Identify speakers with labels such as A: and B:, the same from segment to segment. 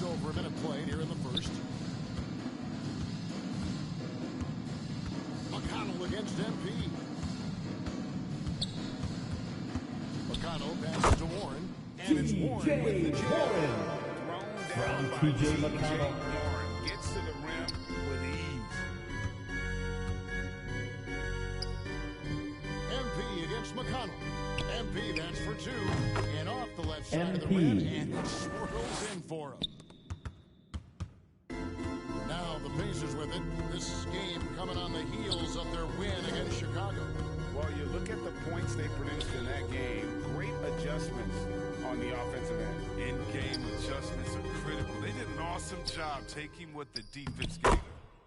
A: over a minute played here in the first. McConnell against MP. McConnell passes to Warren. And it's Warren with the jam.
B: From T.J. McConnell.
C: Warren gets to the rim with ease.
A: MP against McConnell. MP, that's for two. And off the left side of the rim. And it swirls in for him. Now the Pacers with it. This game coming on the heels of their win against Chicago.
C: Well, you look at the points they produced in that game. Great adjustments on the offensive end.
D: In-game adjustments are critical. They did an awesome job taking what the defense gave them.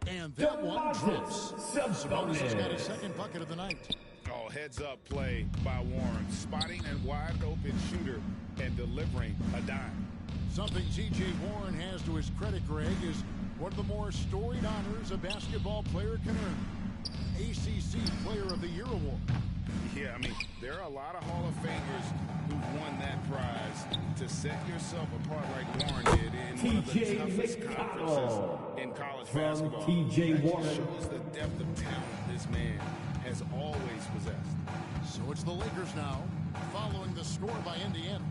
A: And that one drops. Sabonis has got his second bucket of the night.
C: Oh, heads-up play by Warren. Spotting a wide-open shooter and delivering a dime.
A: Something T.J. Warren has to his credit, Greg, is one of the more storied honors a basketball player can earn. ACC Player of the Year award.
C: Yeah, I mean, there are a lot of Hall of Famers who've won that prize. To set yourself apart like Warren did in one of the toughest conferences in college basketball.
B: T.J. Warren
C: shows the depth of talent this man has always possessed.
A: So it's the Lakers now, following the score by Indiana.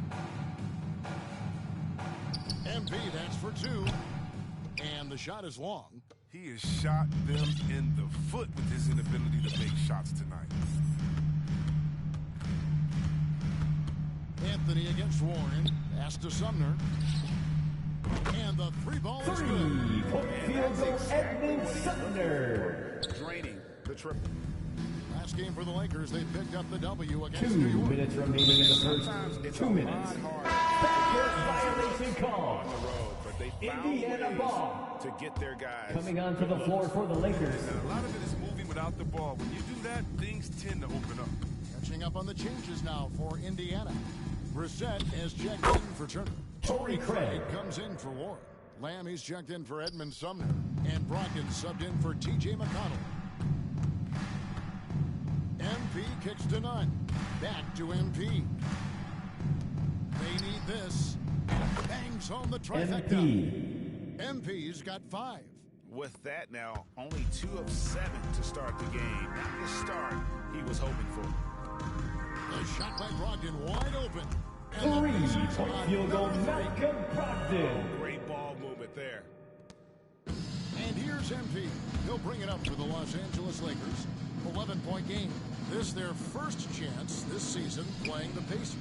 A: MP, that's for two. And the shot is long.
D: He has shot them in the foot with his inability to make shots tonight.
A: Anthony against Warren. Pass to Sumner. And the three ball is good.
B: Field goal, Edmund Sumner.
C: Draining the triple.
A: Last game for the Lakers, they picked up the W against
B: 2
A: New York.
B: minutes remaining in the first.
C: Sometimes it's
B: 2 minutes. Violation call.
C: On the road, but they found
B: Indiana
C: ways
B: ball.
C: to get their guys.
B: Coming onto the floor for the Lakers.
D: And a lot of it is moving without the ball. When you do that, things tend to open up.
A: Catching up on the changes now for Indiana. Brissett has checked in for Turner.
B: Torrey Craig
A: comes in for Warren. Lamb, he's checked in for Edmund Sumner. And Brogdon subbed in for T.J. McConnell. MP kicks to none. Back to MP. They need this. Bangs home the trifecta. MP's got 5.
C: With that now, only 2 of 7 to start the game. Not the start he was hoping for.
A: A shot by Brogdon wide open.
B: 3-point field goal, Malcolm Brogdon.
C: Great ball movement there.
A: And here's MP. He'll bring it up for the Los Angeles Lakers. 11-point game. This their first chance this season playing the Pacers.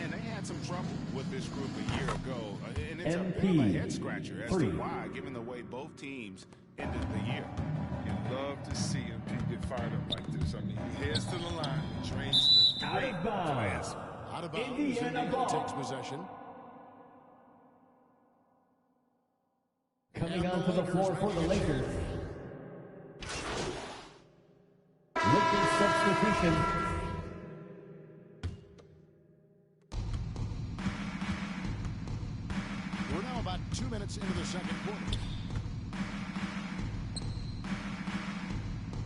C: And they had some trouble with this group a year ago. And it's
B: MP,
C: a bit of a head-scratcher as to why, given the way both teams ended the year.
D: You love to see MP get fired up like this. I mean, he heads to the line, trains the
B: Out of bounds.
A: Out of bounds.
B: Indiana ball.
A: Takes possession.
B: Coming onto the floor for the Lakers. Lakers substitution.
A: We're now about 2 minutes into the second quarter.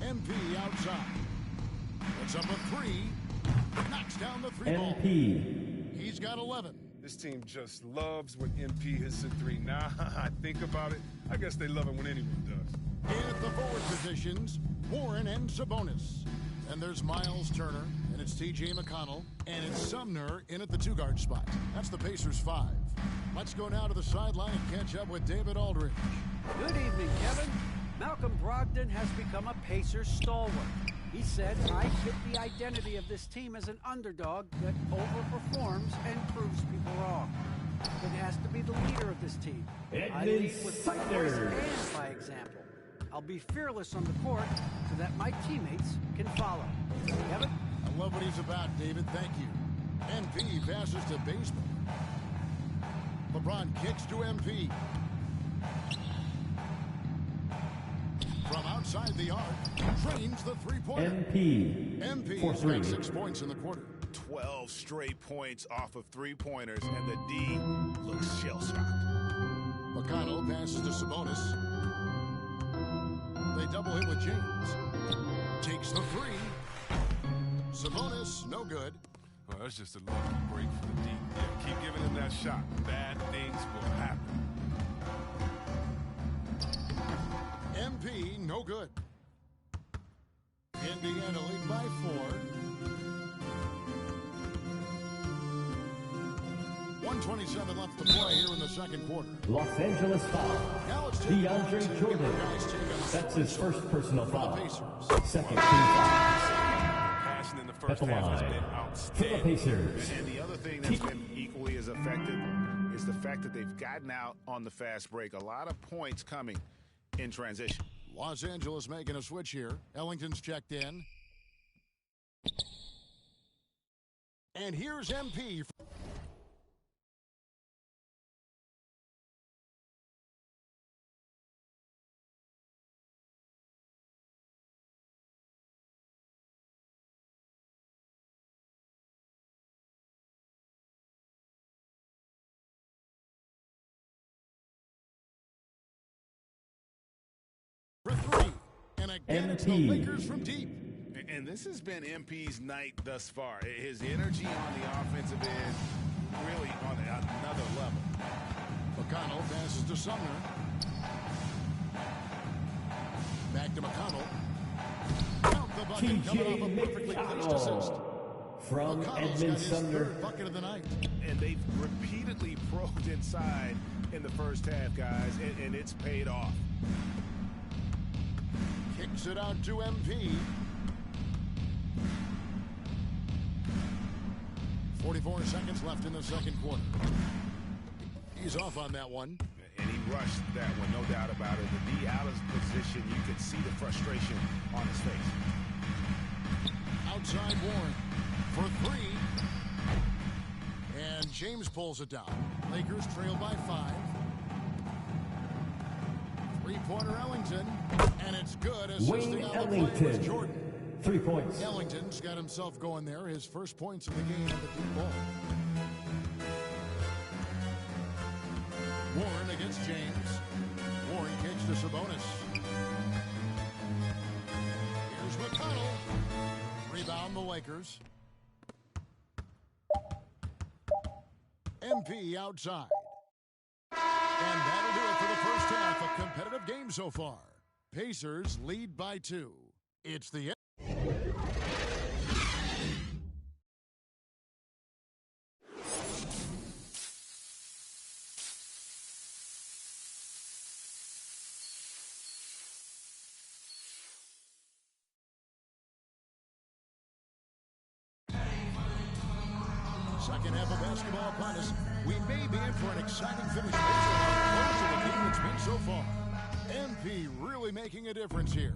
A: MP outside. Puts up a 3. Knocks down the 3 ball.
B: MP.
A: He's got 11.
D: This team just loves when MP hits a 3. Now, I think about it, I guess they love it when anyone does.
A: In at the forward positions, Warren and Sabonis. And there's Miles Turner, and it's T.J. McConnell, and it's Sumner in at the 2-guard spot. That's the Pacers 5. Let's go now to the sideline and catch up with David Aldridge.
E: Good evening, Kevin. Malcolm Brogdon has become a Pacers stalwart. He said, I fit the identity of this team as an underdog that overperforms and proves people wrong. It has to be the leader of this team. I lead with my voice and by example. I'll be fearless on the court so that my teammates can follow. Kevin?
A: I love what he's about, David. Thank you. MP passes to Baseman. LeBron kicks to MP. From outside the arc, drains the 3-pointer. MP's got 6 points in the quarter.
C: 12 straight points off of 3-pointers, and the D looks shell-shocked.
A: McConnell passes to Sabonis. They double him with James. Takes the 3. Sabonis, no good.
D: Well, that's just a lucky break for the D. Yeah, keep giving him that shot. Bad things will happen.
A: no good. Indiana lead by 4. 1:27 left to play here in the second quarter.
B: Los Angeles foul.
A: Now let's take it on to
B: DeAndre Jordan.
A: guys take on
B: That's his first personal
A: the
B: foul.
A: Pacers.
B: Second team foul.
D: Passion in the first
B: At the
D: half has
B: line
D: been
B: for the
D: outstanding.
B: Pacers.
C: And the other thing that's been equally as effective is the fact that they've gotten out on the fast break. A lot of points coming in transition.
A: Los Angeles making a switch here. Ellington's checked in. And here's MP. For 3. And again, it's the
B: MP.
A: Lakers from deep.
C: And this has been MP's night thus far. His energy on the offensive end really on another level.
A: McConnell passes to Sumner. Back to McConnell. Count the bucket coming off a perfectly placed assist.
B: From
A: McConnell's got
B: Edmund
A: his
B: Sumner.
A: 3rd bucket of the night.
C: And they've repeatedly probed inside in the first half, guys, and it's paid off.
A: Kicks it out to MP. 44 seconds left in the second quarter. He's off on that one.
C: And he rushed that one, no doubt about it. The D out of position, you could see the frustration on his face.
A: Outside Warren for 3. And James pulls it down. Lakers trail by 5. Three-pointer Ellington. And it's good. Assisting
B: Wayne
A: on the play
B: Ellington.
A: was Jordan.
B: 3 points.
A: Ellington's got himself going there. His first points of the game at the deep ball. Warren against James. Warren kicks to Sabonis. Here's McConnell. Rebound the Lakers. MP outside. And that'll do it for the first half. A competitive game so far. Pacers lead by 2. It's the second half of basketball upon us. We may be in for an exciting finish based on how close to the game it's been so far. MP really making a difference here.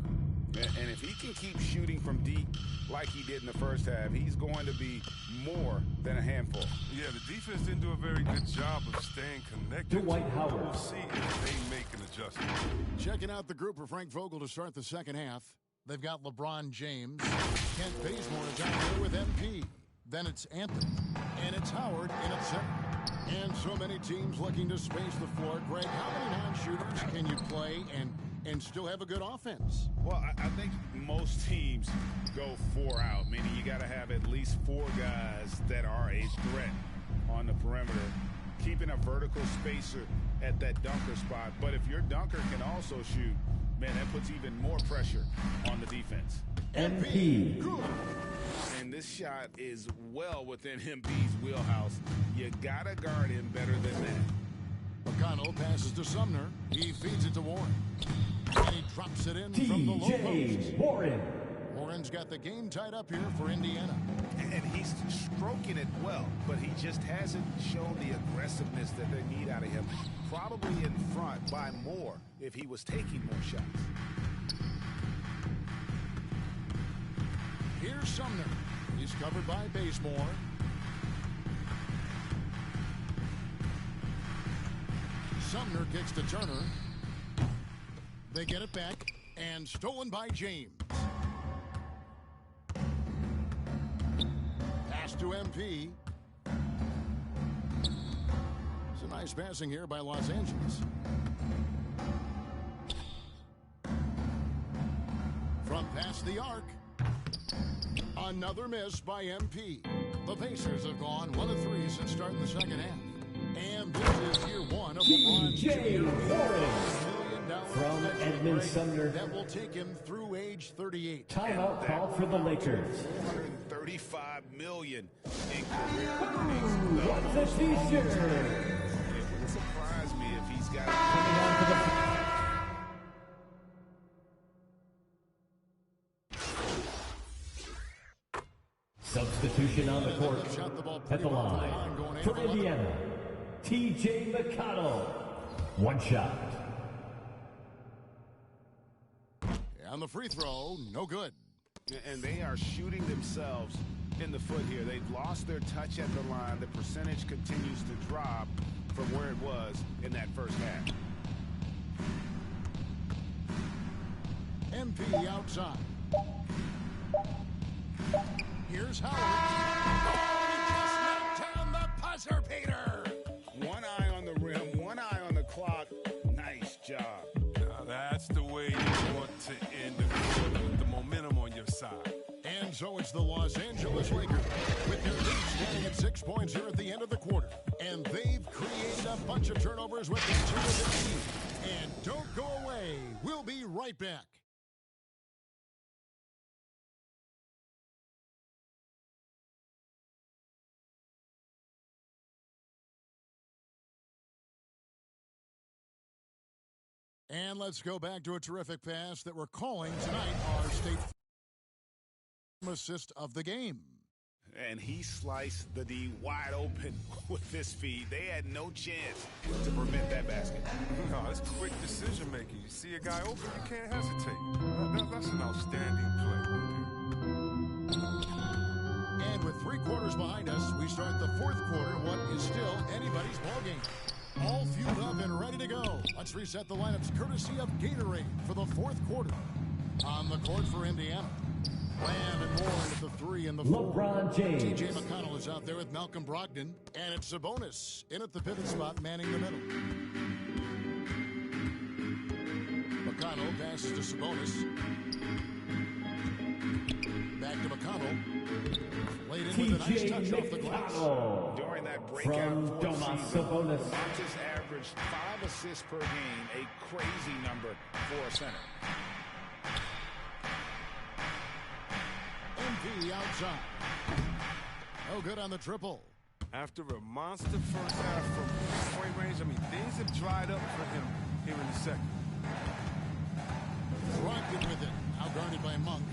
C: And if he can keep shooting from deep like he did in the first half, he's going to be more than a handful.
D: Yeah, the defense didn't do a very good job of staying connected.
B: Dwight Howard.
D: We'll see if they make an adjustment.
A: Checking out the group for Frank Vogel to start the second half. They've got LeBron James. Kent Bazemore is out there with MP. Then it's Anthony. And it's Howard in at center. And so many teams looking to space the floor. Greg, how many non-shooters can you play and still have a good offense?
C: Well, I think most teams go 4 out, meaning you got to have at least 4 guys that are a threat on the perimeter, keeping a vertical spacer at that dunker spot. But if your dunker can also shoot, man, that puts even more pressure on the defense.
B: MP.
C: And this shot is well within MP's wheelhouse. You got to guard him better than that.
A: McConnell passes to Sumner. He feeds it to Warren. And he drops it in from the low
B: TJ
A: post.
B: Warren.
A: Warren's got the game tied up here for Indiana.
C: And he's stroking it well, but he just hasn't shown the aggressiveness that they need out of him. Probably in front by more if he was taking more shots.
A: Here's Sumner. He's covered by Bazemore. Sumner kicks to Turner. They get it back, and stolen by James. Pass to MP. It's a nice passing here by Los Angeles. From past the arc. Another miss by MP. The Pacers have gone 1 of 3 since starting the second half. And this is year 1 of LeBron's
B: TJ
A: $2
B: Warren.
A: million
B: From Edmond Edmund Sumner.
A: That will take him through age 38.
B: Timeout called for the Lakers.
C: $435 million in career earnings.
B: What's a t-shirt?
C: It wouldn't surprise me if he's got
B: Coming on to the... Substitution on the court. At the line. For Indiana, T.J. McConnell. One shot.
A: On the free throw, no good.
C: And they are shooting themselves in the foot here. They've lost their touch at the line. The percentage continues to drop from where it was in that first half.
A: MP outside. Here's Howard. Oh, he just knocked down the buzzer beater.
C: One eye on the rim, one eye on the clock. Nice job.
D: Now that's the way you want to end the quarter, with the momentum on your side.
A: And so it's the Los Angeles Lakers with their lead standing at 6 points here at the end of the quarter. And they've created a bunch of turnovers with their terrific team. And don't go away. We'll be right back. And let's go back to a terrific pass that we're calling tonight our state assist of the game.
C: And he sliced the D wide open with this feed. They had no chance to prevent that basket.
D: No, it's quick decision making. You see a guy open, you can't hesitate. That's an outstanding play right there.
A: And with 3 quarters behind us, we start the 4th quarter, what is still anybody's ballgame. All fueled up and ready to go. Let's reset the lineups courtesy of Gatorade for the 4th quarter. On the court for Indiana. Lamb and Moore into the 3 and the 4.
B: LeBron James.
A: T.J. McConnell is out there with Malcolm Brogdon. And it's Sabonis in at the pivot spot, manning the middle. McConnell passes to Sabonis. Back to McConnell. Laid in with a nice touch off the glass.
C: During that breakout
B: From Domas Sabonis.
C: Just averaged 5 assists per game, a crazy number for a center.
A: MP outside. No good on the triple.
D: After a monster first half from point range, I mean, things have dried up for him here in the second.
A: Brogdon with it. Now guarded by Monk.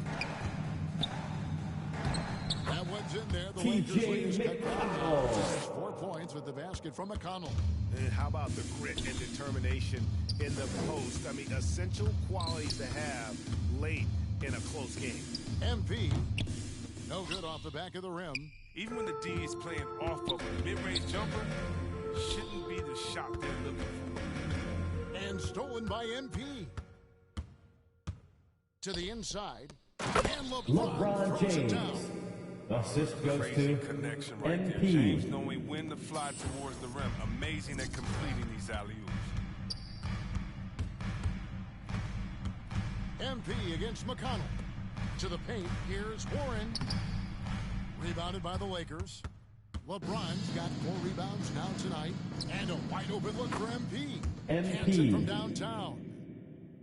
A: That one's in there. The Lakers lead is cut down. 4 points with the basket from McConnell.
C: And how about the grit and determination in the post? I mean, essential qualities to have late in a close game.
A: MP, no good off the back of the rim.
D: Even when the D is playing off of a mid-range jumper, shouldn't be the shot they're looking for.
A: And stolen by MP. To the inside. And
B: LeBron James. Assist goes
D: Crazy
B: to
D: connection right there.
B: MP.
D: James knowing when to fly towards the rim. Amazing at completing these alley-oops.
A: MP against McConnell. To the paint. Here's Warren. Rebounded by the Lakers. LeBron's got 4 rebounds now tonight. And a wide open look for MP. Hands it from downtown.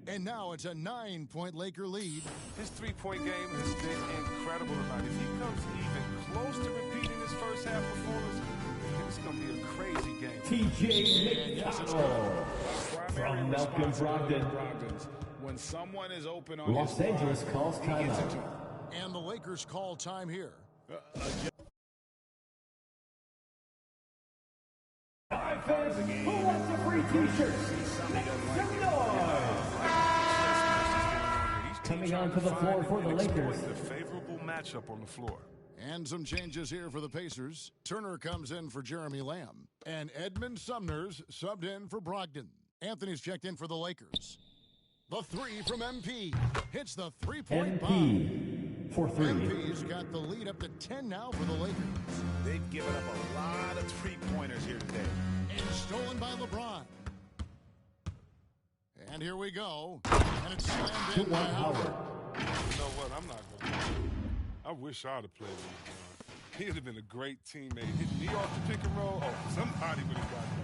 A: And now it's a 9-point Laker lead.
D: His three-point game has been incredible tonight. If he comes even close to repeating his first half performance, it's going to be a crazy game.
B: T.J. McConnell. From Malcolm Brogdon.
C: When someone is open on
B: Los
C: his
B: Angeles
C: line,
B: calls
C: he gets it
B: timeout.
C: to him.
A: And the Lakers call time here.
B: Alright, fans, who wants a free t-shirt? Make some noise! Coming onto the floor for the Lakers.
D: The favorable matchup on the floor.
A: And some changes here for the Pacers. Turner comes in for Jeremy Lamb. And Edmund Sumner's subbed in for Brogdon. Anthony's checked in for the Lakers. The 3 from MP. Hits the 3-point bomb.
B: MP for 3.
A: MP's got the lead up to 10 now for the Lakers.
C: They've given up a lot of three-pointers here today.
A: And stolen by LeBron. And here we go. And it's slammed in by Howard.
D: You know what? I'm not going to. I wish I'd have played with LeBron. He'd have been a great teammate. Hit me off the pick and roll. Oh, somebody would have got that.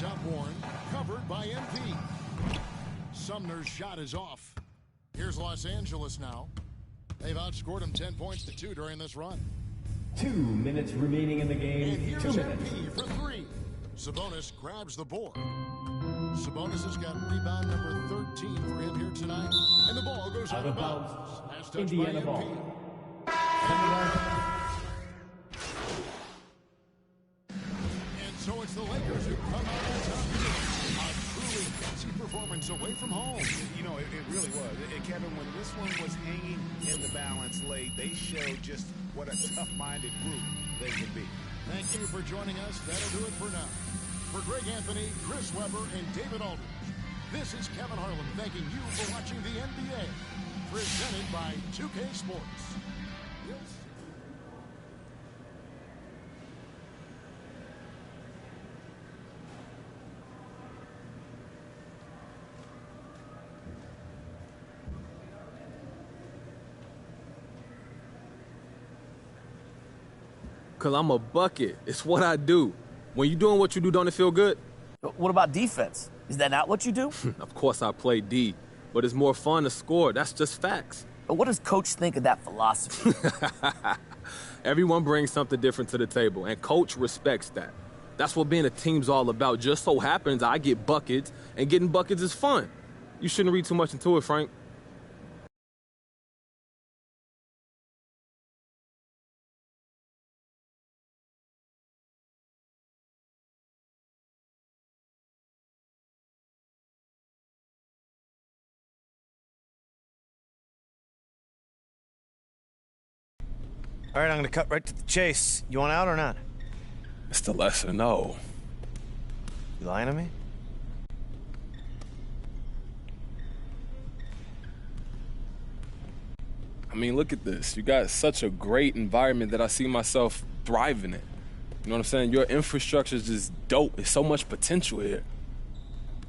A: up Warren, covered by MP. Sumner's shot is off. Here's Los Angeles now. They've outscored them 10 points to 2 during this run.
B: 2 minutes remaining in the game.
A: And here's
B: 2 minutes.
A: MP for 3. Sabonis grabs the board. Sabonis has got rebound number 13 for him here tonight. And the ball goes out of bounds. Last touch
B: Indiana
A: by
B: ball.
A: MP. And so it's the Lakers who come out on top. A truly gutsy performance away from home.
C: You know, it really was. And Kevin, when this one was hanging in the balance late, they showed just what a tough-minded group they can be.
A: Thank you for joining us. That'll do it for now. For Greg Anthony, Chris Webber, and David Aldridge, this is Kevin Harlan thanking you for watching the NBA. Presented by 2K Sports. Yes.
F: Because I'm a bucket. It's what I do. When you're doing what you do, don't it feel good?
G: What about defense? Is that not what you do?
F: Of course I play D, but it's more fun to score. That's just facts.
G: But what does Coach think of that philosophy?
F: Everyone brings something different to the table, and Coach respects that. That's what being a team's all about. Just so happens I get buckets, and getting buckets is fun. You shouldn't read too much into it, Frank.
H: All right, I'm going to cut right to the chase. You want out or not?
F: Mr. Lesser, no.
H: You lying to me?
F: I mean, look at this. You got such a great environment that I see myself thriving in. You know what I'm saying? Your infrastructure is just dope. There's so much potential here.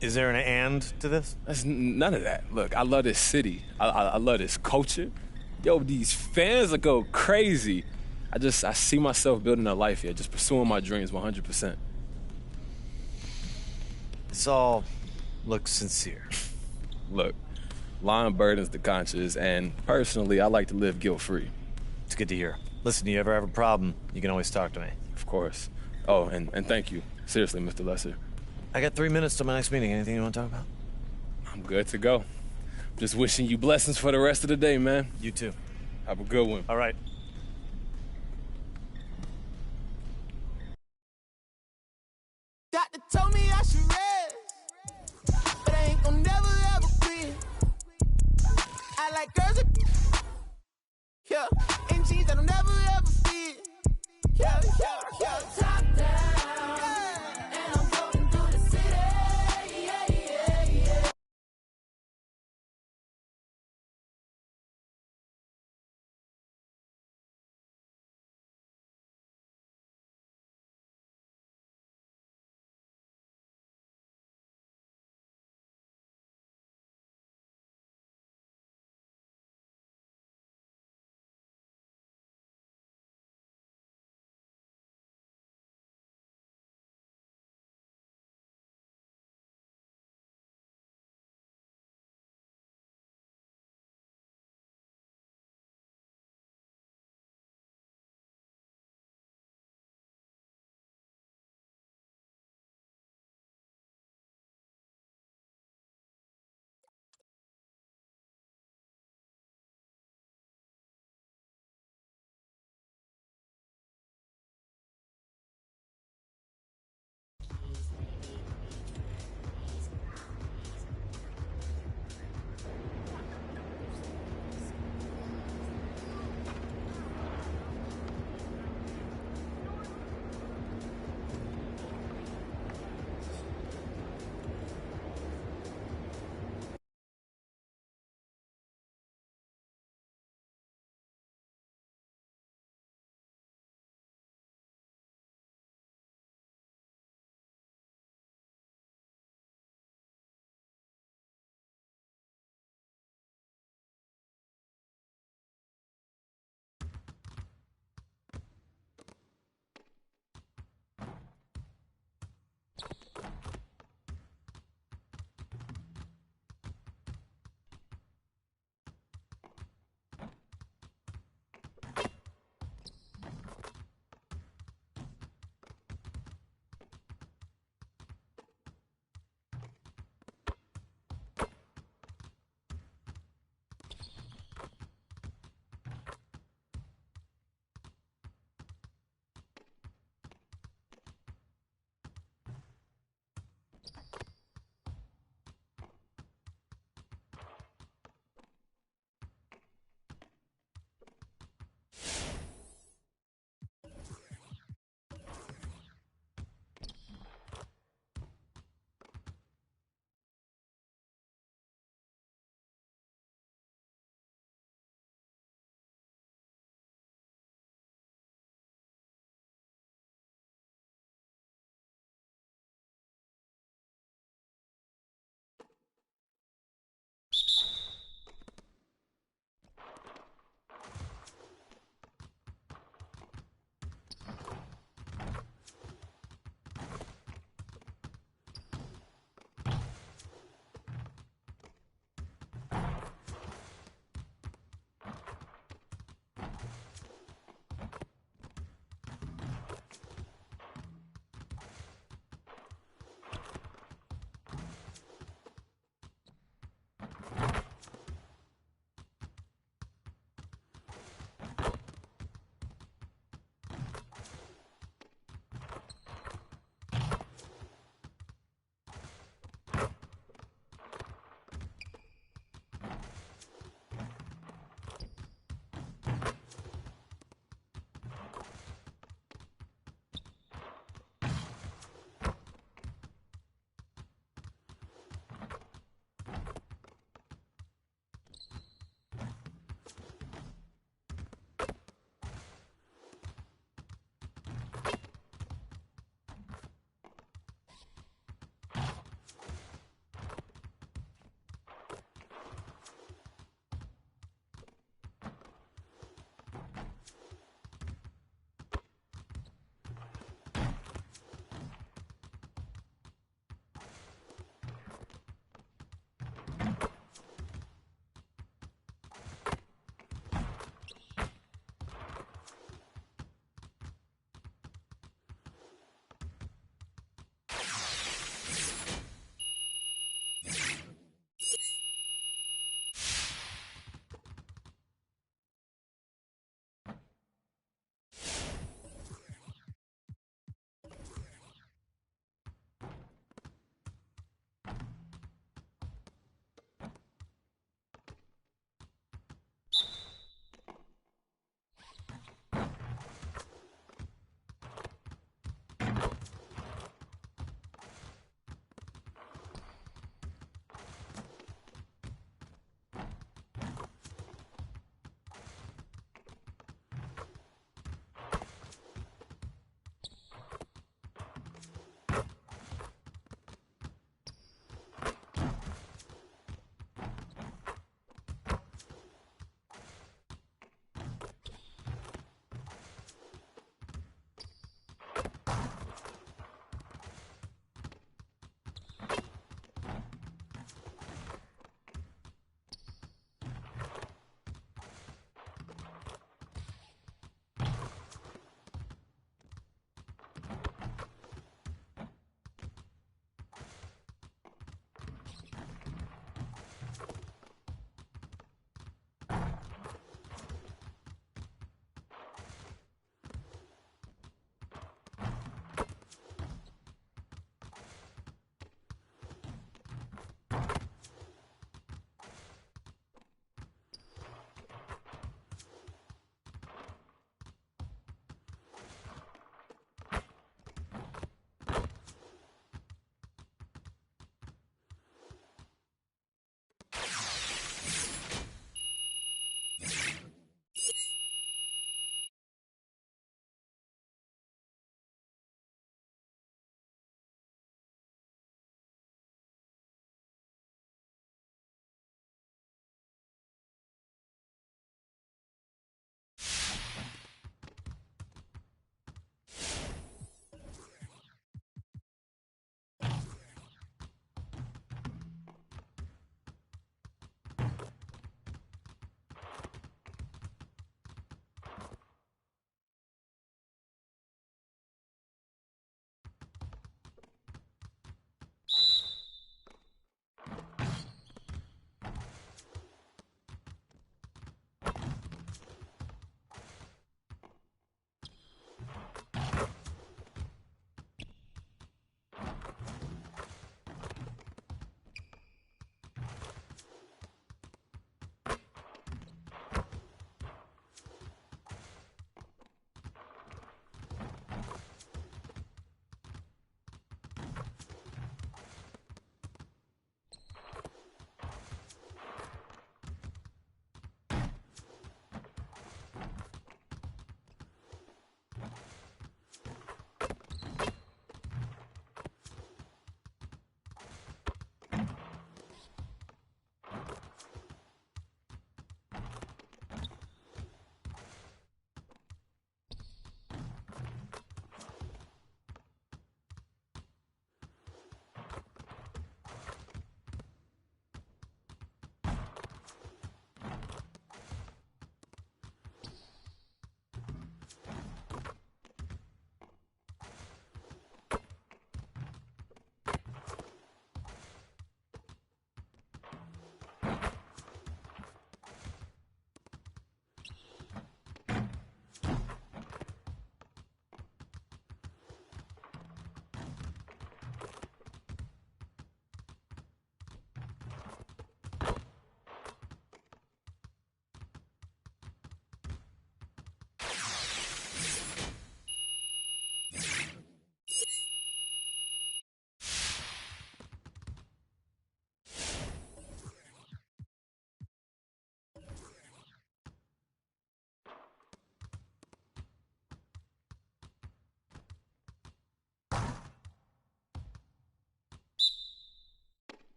H: Is there an and to this?
F: There's none of that. Look, I love this city. I love this culture. Yo, these fans will go crazy. I see myself building a life here, just pursuing my dreams 100%.
H: This all looks sincere.
F: Look, lying burdens the conscience, and personally, I like to live guilt-free.
H: It's good to hear. Listen, you ever have a problem, you can always talk to me.
F: Of course. Oh, and thank you. Seriously, Mr. Lesser.
H: I got 3 minutes till my next meeting. Anything you want to talk about?
F: I'm good to go. Just wishing you blessings for the rest of the day, man.
H: You too.
F: Have a good one.
H: All right.
I: Doctor told me I should rest, but I ain't gonna never ever quit. I like girls that, yeah, and jeans that'll never ever fit. Yeah, yeah, yeah. Top down, and I'm going through the city. Yeah, yeah, yeah.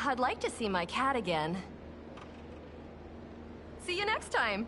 J: I'd like to see my cat again. See you next time.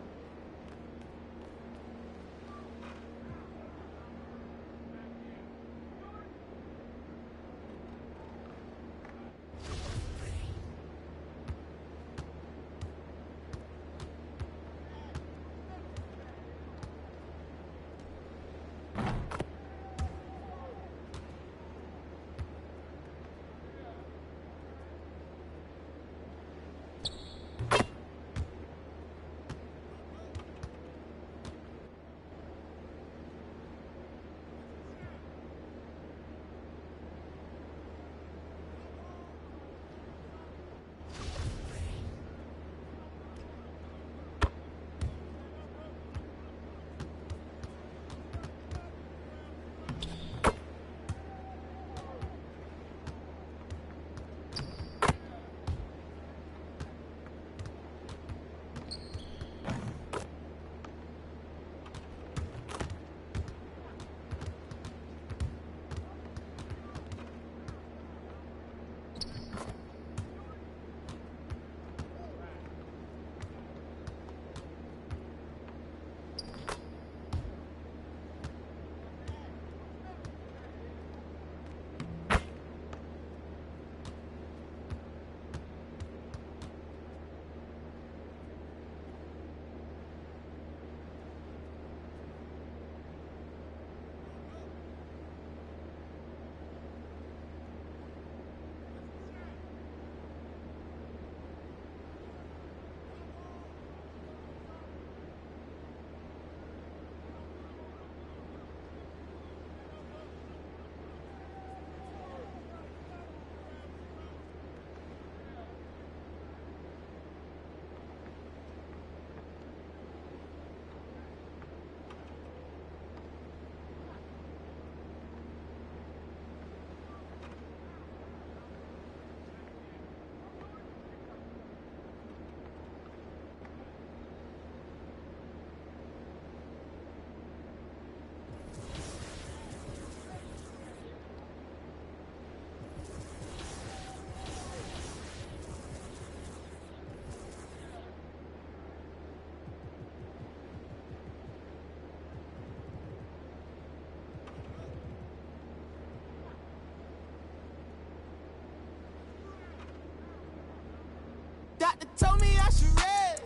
I: Doctor told me I should rest,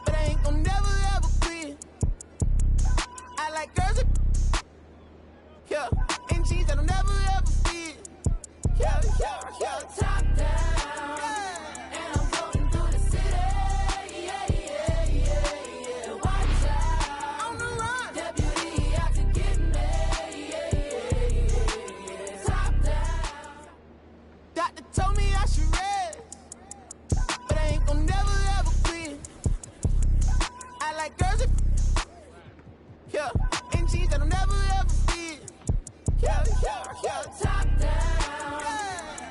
I: but I ain't gon' never ever quit. I like girls that, yeah, and jeans that'll never ever fit. Yeah, yeah, yeah. Top down, and I'm floating through the city. Yeah, yeah, yeah, yeah. Watch out, on the run. Deputy out to get me. Yeah, yeah, yeah, yeah. Top down. Doctor told me I should rest, but I ain't gon' never ever quit. I like girls that, yeah, and jeans that'll never ever fit. Yeah, yeah, yeah. Top down,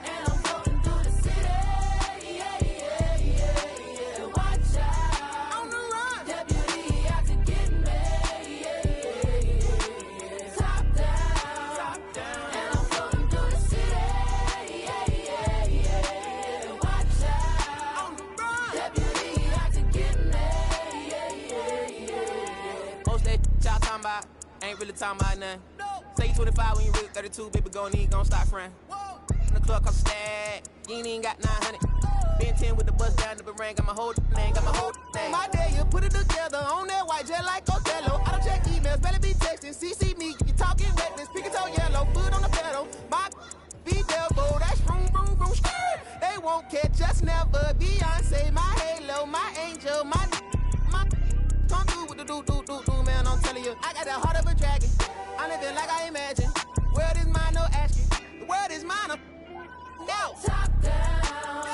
I: and I'm floating through the city. Yeah, yeah, yeah, yeah. Watch out, on the run. Deputy out to get me. Yeah, yeah, yeah. Top down, and I'm floating through the city. Yeah, yeah, yeah. Watch out, on the run. Deputy out to get me. Yeah, yeah, yeah.
K: Most that y'all talking about ain't really talking about nothing. Say you 25 when you really 32, baby, gon' stop frontin'. In the club cost a stack, you ain't even got 900. Been 10 with the bus down the barang, got my whole thing,
I: My day, you put it together on that white jet like Othello. I don't check emails, better be texting. CC me, you talking reckless, pick it on yellow, foot on the pedal. My be devil, that's vroom, vroom, vroom, skirt. They won't catch us never. Beyonce, my halo, my angel, my come through with the do, man, I'm telling you. I got the heart of a dragon. I'm living like I imagine. World is mine, no asking. The world is mine, I'm no.
K: Top down,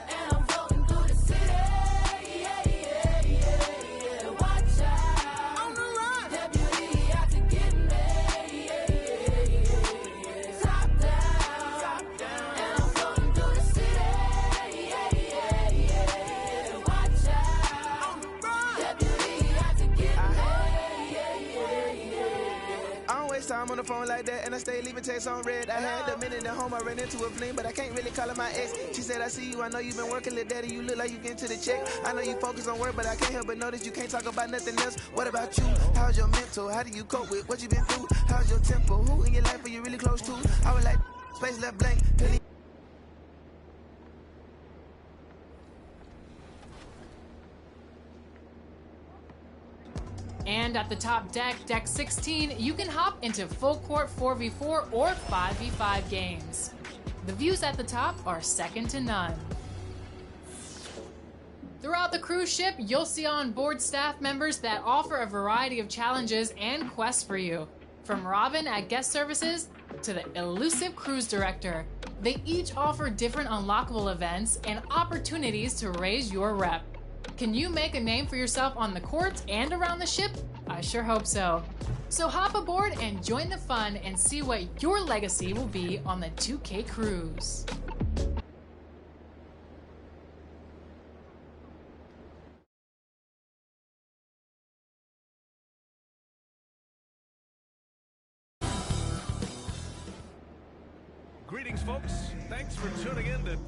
K: and I'm floating through the city. Yeah, yeah, yeah, yeah. Watch out,
I: on the run.
K: Deputy out to get me. Yeah, yeah, yeah. Top down, and I'm floating through the city. Yeah, yeah, yeah. Watch out,
I: On the run.
K: Deputy out to get me. Yeah, yeah, yeah.
I: I don't waste time on the phone like that, and I stay leaving text on red. I had a minute at home, I ran into a fling, but I can't really call her my ex. She said, I see you, I know you've been working, little daddy, you look like you getting to the check. I know you focus on work, but I can't help but notice you can't talk about nothing else. What about you? How's your mental? How do you cope with what you been through? How's your tempo? Who in your life are you really close to? I was like, space left blank.
L: And at the top deck, deck 16, you can hop into full court 4v4 or 5v5 games. The views at the top are second to none. Throughout the cruise ship, you'll see on board staff members that offer a variety of challenges and quests for you. From Robin at guest services to the elusive cruise director, they each offer different unlockable events and opportunities to raise your rep. Can you make a name for yourself on the court and around the ship? I sure hope so. So hop aboard and join the fun and see what your legacy will be on the 2K cruise.
M: Greetings, folks. Thanks for tuning in to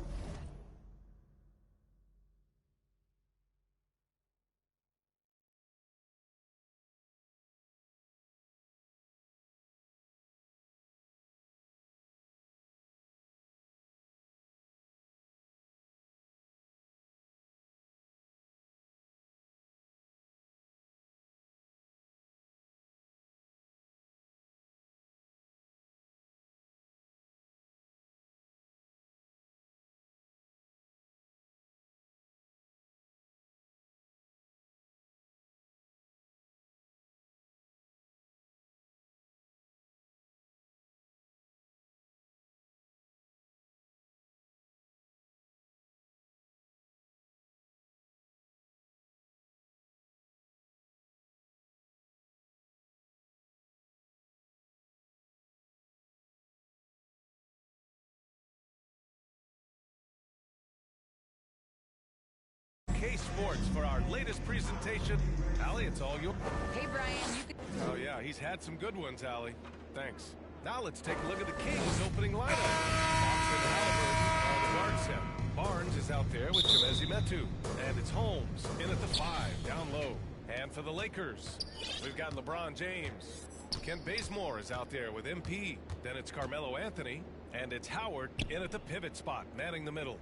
M: Sports for our latest presentation. Allie, it's all yours.
N: Hey, Brian, you can...
M: Oh, yeah, he's had some good ones, Allie. Thanks. Now let's take a look at the Kings' opening lineup. Fox and Halliburton on the guard set. Barnes is out there with Chemezi Metu. And it's Holmes in at the 5, down low. And for the Lakers, we've got LeBron James. Kent Bazemore is out there with MP. Then it's Carmelo Anthony. And it's Howard in at the pivot spot, manning the middle.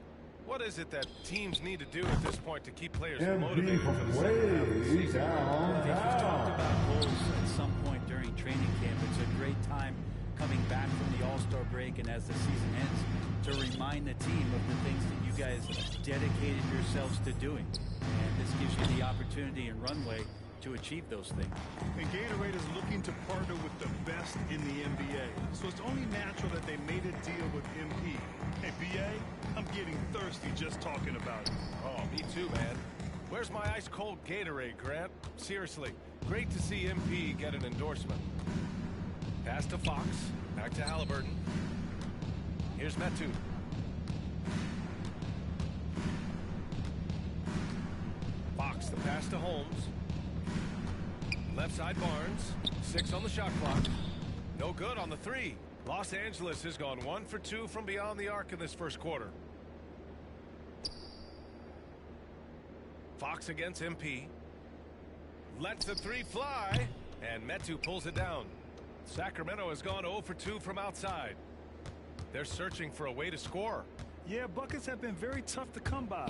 M: What is it that teams need to do at this point to keep players motivated for the second half of the season?
E: They just talked about goals at some point during training camp. It's a great time coming back from the All-Star break and as the season ends to remind the team of the things that you guys dedicated yourselves to doing. And this gives you the opportunity and runway to achieve those things.
O: And Gatorade is looking to partner with the best in the NBA. So it's only natural that they made a deal with MP. Hey, BA, I'm getting thirsty just talking about it.
M: Oh, me too, man. Where's my ice-cold Gatorade, Grant? Seriously, great to see MP get an endorsement. Pass to Fox, back to Halliburton. Here's Metu. Fox, the pass to Holmes. Left side Barnes, 6 on the shot clock. No good on the 3. Los Angeles has gone 1 for 2 from beyond the arc in this first quarter. Fox against MP. Lets the 3 fly, and Metu pulls it down. Sacramento has gone 0 for 2 from outside. They're searching for a way to score.
O: Yeah, buckets have been very tough to come by.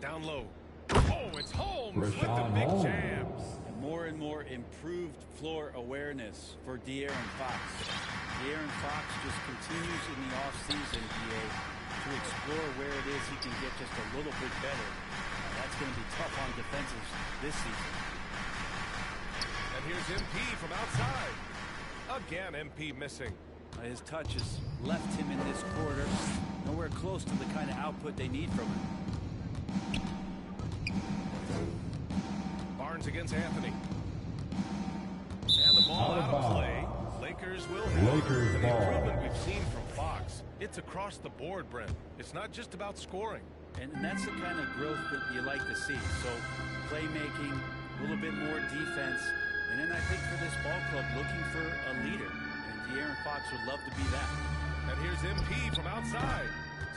M: Down low. Oh, it's Holmes with the big jams.
E: More and more improved floor awareness for De'Aaron Fox. De'Aaron Fox just continues in the offseason, DA, to explore where it is he can get just a little bit better. That's going to be tough on defenses this season.
M: And here's MP from outside. Again, MP missing.
E: His touch has left him in this quarter. Nowhere close to the kind of output they need from him.
M: Barnes against Anthony. And the ball out of play. Lakers will have
B: Lakers
M: the
B: ball.
M: improvement we've seen from Fox. It's across the board, Brent. It's not just about scoring.
E: And that's the kind of growth that you like to see. So playmaking, a little bit more defense. And then I think for this ball club, looking for a leader. And De'Aaron Fox would love to be that.
M: And here's MP from outside.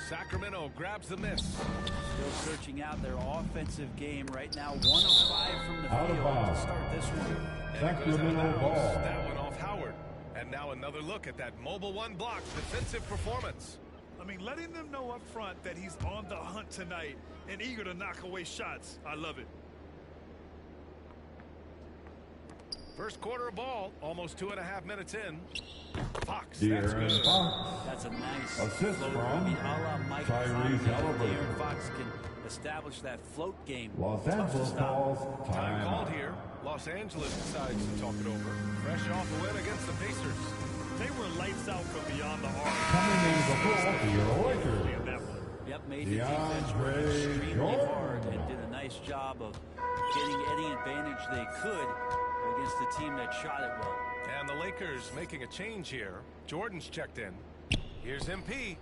M: Sacramento grabs the miss.
E: Still searching out their offensive game right now. 1 of 5 from the field to start this one.
M: And it goes out of bounds. That one off Howard. And now another look at that mobile one block defensive performance.
O: I mean, letting them know up front that he's on the hunt tonight and eager to knock away shots. I love it.
M: First quarter of ball, almost 2.5 minutes in. Fox,
B: that's
M: good.
E: That's a nice
B: assist
E: floater.
B: from
E: I mean, a la Mike
B: Tyrese Halliburton.
E: De'Aaron Fox can establish that float game.
B: Los Angeles calls
M: Time called here. Los Angeles decides to talk it over. Fresh off a win against the Pacers.
O: They were lights out from beyond the arc.
B: Coming in the ball for your Lakers.
E: Yep, made the defense work extremely hard and did a nice job of getting any advantage they could against the team that shot it well.
M: And the Lakers making a change here. Jordan's checked in. Here's MP.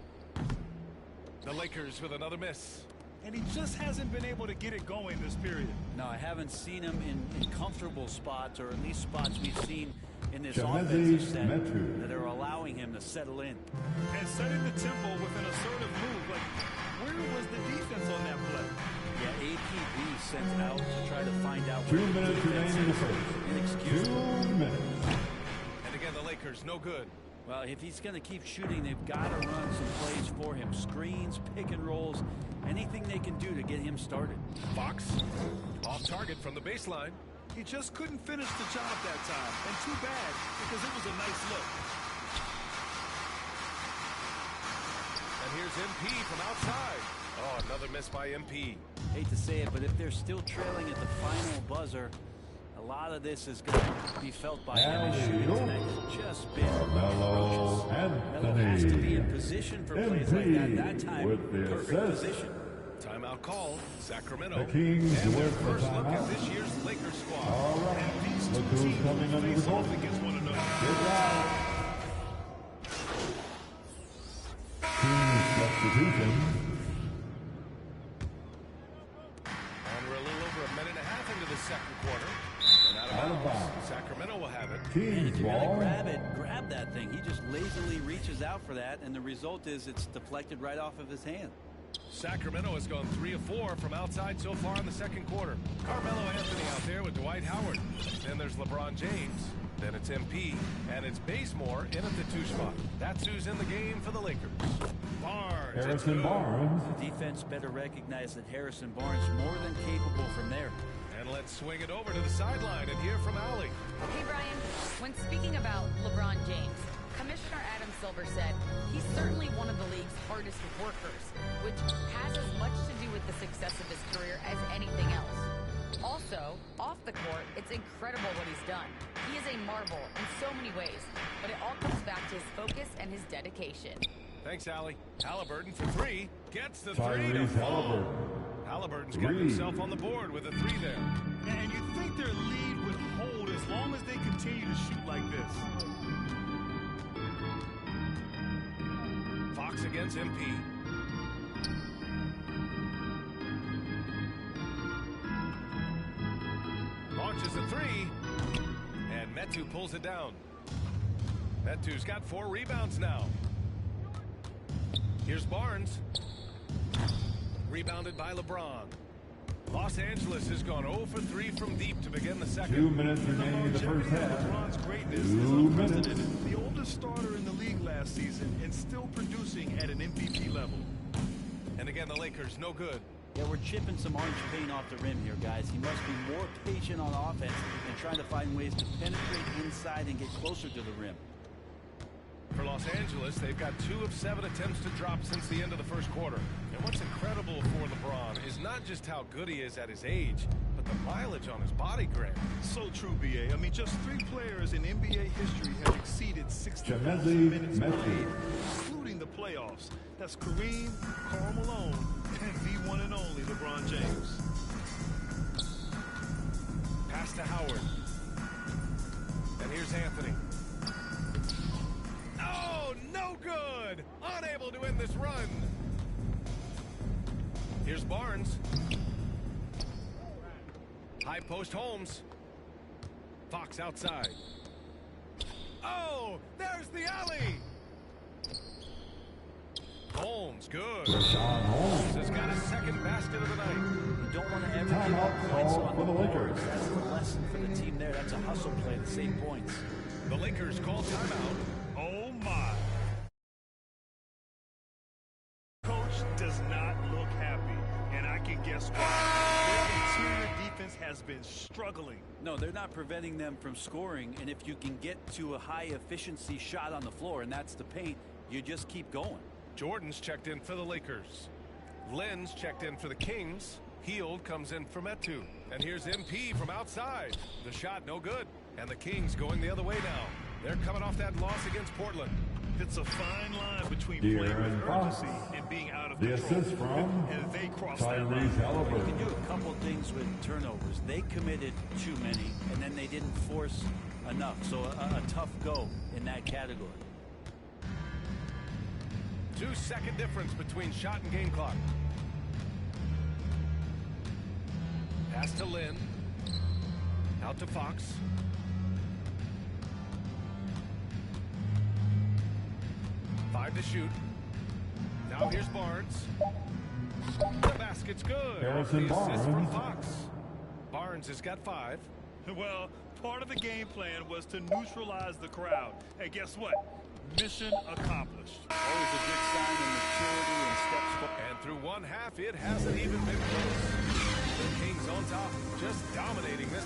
M: The Lakers with another miss.
O: And he just hasn't been able to get it going this period.
E: No, I haven't seen him in comfortable spots, or at least spots we've seen in this
B: Jamezi
E: offensive set
B: Metu.
E: that are allowing him to settle in.
O: And setting the tempo with an assertive move. Like, where was the defense on that play?
E: Yeah, APB sent out to try to find out
B: 2
E: where the
B: minutes
E: defense
B: remaining in the
E: is.
B: first.
E: Inexcusable.
B: 2 minutes.
M: And again, the Lakers, no good.
E: Well, if he's going to keep shooting, they've got to run some plays for him. Screens, pick and rolls, anything they can do to get him started.
M: Fox, off target from the baseline.
O: He just couldn't finish the job that time. And too bad, because it was a nice look.
M: And here's MP from outside. Oh, another miss by MP.
E: Hate to say it, but if they're still trailing at the final buzzer, a lot of this is going to be felt by him. His shooting tonight has just been
B: Carmelo
E: Melo has to be in position for plays like that. That time,
B: with the
E: perfect
B: assist.
E: position.
M: Timeout call, Sacramento.
B: The Kings
M: and their
B: with the
M: first look at
B: timeout.
M: this year's Lakers squad.
B: All right.
O: And these
B: Look
O: two
B: who's
O: teams
B: coming
O: will
B: under the
O: face
B: goal.
O: off against one another.
B: Good job. Team substitution.
M: And we're a little over a minute and a half into the second quarter. And out of bounds. Sacramento will have it.
E: And if
B: Team
E: you really
B: ball.
E: grab it, grab that thing. He just lazily reaches out for that, and the result is it's deflected right off of his hand.
M: Sacramento has gone 3 of 4 from outside so far in the second quarter. Carmelo Anthony out there with Dwight Howard. Then there's LeBron James. Then it's MP. And it's Bazemore in at the 2 spot. That's who's in the game for the Lakers. Barnes.
B: Harrison Barnes.
E: The defense better recognize that Harrison Barnes is more than capable from there.
M: And let's swing it over to the sideline and hear from Allie.
N: Hey, Brian. When speaking about LeBron James, Commissioner Adam Silver said he's certainly one of the league's hardest workers, which has as much to do with the success of his career as anything else. Also, off the court, it's incredible what he's done. He is a marvel in so many ways, but it all comes back to his focus and his dedication.
M: Thanks, Allie. Halliburton for 3. Gets the 3 to
B: Tyrese
M: fall.
B: Halliburton.
M: Halliburton's got himself on the board with a 3 there.
O: And you'd think their lead would hold as long as they continue to shoot like this.
M: Fox against MP. Launches a 3. And Metu pulls it down. Metu's got 4 rebounds now. Here's Barnes. Rebounded by LeBron. Los Angeles has gone 0 for 3 from deep to begin the second.
B: 2 minutes remaining in the first half.
O: LeBron's greatness
B: 2
O: is
B: minutes.
O: unprecedented. The oldest starter in the league last season and still producing at an MVP level.
M: And again, the Lakers no good.
E: Yeah, we're chipping some orange paint off the rim here, guys. He must be more patient on offense and trying to find ways to penetrate inside and get closer to the rim.
M: For Los Angeles, they've got 2 of 7 attempts to drop since the end of the first quarter. And what's incredible for LeBron is not just how good he is at his age, but the mileage on his body grade.
O: So true, BA. I mean, just 3 players in NBA history have exceeded 60,000
B: Jamezi
O: minutes
B: Metu.
O: played, including the playoffs. That's Kareem, Karl Malone, and the one and only LeBron James.
M: Pass to Howard. And here's Anthony. Oh, no good! Unable to end this run. Here's Barnes. High post Holmes. Fox outside. Oh, there's the alley. Holmes, good.
B: Rashawn Holmes
M: has got his second basket of the night.
E: You don't want to ever give up points on the board. That's the lesson for the team there. That's a hustle play to save points.
M: The Lakers call timeout.
O: Oh, my. Coach does not look happy, and I can guess why. Their interior defense has been struggling.
E: No, they're not preventing them from scoring, and if you can get to a high-efficiency shot on the floor, and that's the paint, you just keep going.
M: Jordan's checked in for the Lakers. Lynn's checked in for the Kings. Heald comes in for Metu. And here's MP from outside. The shot no good. And the Kings going the other way now. They're coming off that loss against Portland.
O: It's a fine line between playing with urgency and being out of control.
B: The assist from
O: and they cross that
B: Tyrese
O: line.
B: Halliburton.
E: You can do a couple things with turnovers. They committed too many, and then they didn't force enough. So a tough go in that category.
M: 2-second difference between shot and game clock. Pass to Lynn. Out to Fox. Five to shoot. Now here's Barnes. The basket's good.
B: Harrison
M: The assist from
B: Barnes.
M: Fox. Barnes has got 5.
O: Well, part of the game plan was to neutralize the crowd. And guess what? Mission accomplished.
E: Always a good sign of maturity and steps forward.
M: And through one half, it hasn't even been close. The Kings on top, just dominating this.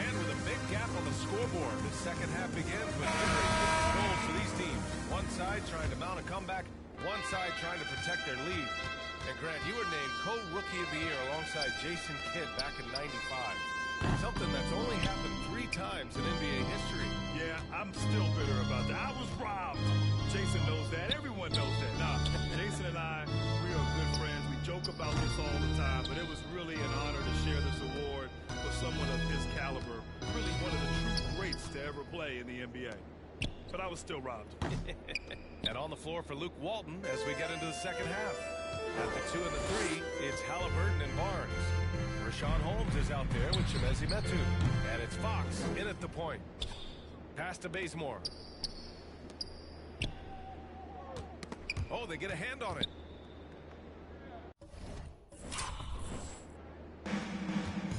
M: And with a big gap on the scoreboard, the second half begins with different goals for these teams. One side trying to mount a comeback, one side trying to protect their lead. And Grant, you were named co-rookie of the year alongside Jason Kidd back in '95. Something that's only happened 3 times in NBA history.
O: Yeah, I'm still bitter about that. I was robbed. Jason knows that. Everyone knows that. Nah, Jason and I, we are good friends. We joke about this all the time, but it was really an honor to share this award with someone of his caliber. Really one of the true greats to ever play in the NBA. But I was still robbed.
M: And on the floor for Luke Walton as we get into the second half. At the 2 and the 3, it's Halliburton and Barnes. Rashawn Holmes is out there with Chimezi Metu. And it's Fox in at the point. Pass to Bazemore. Oh, they get a hand on it.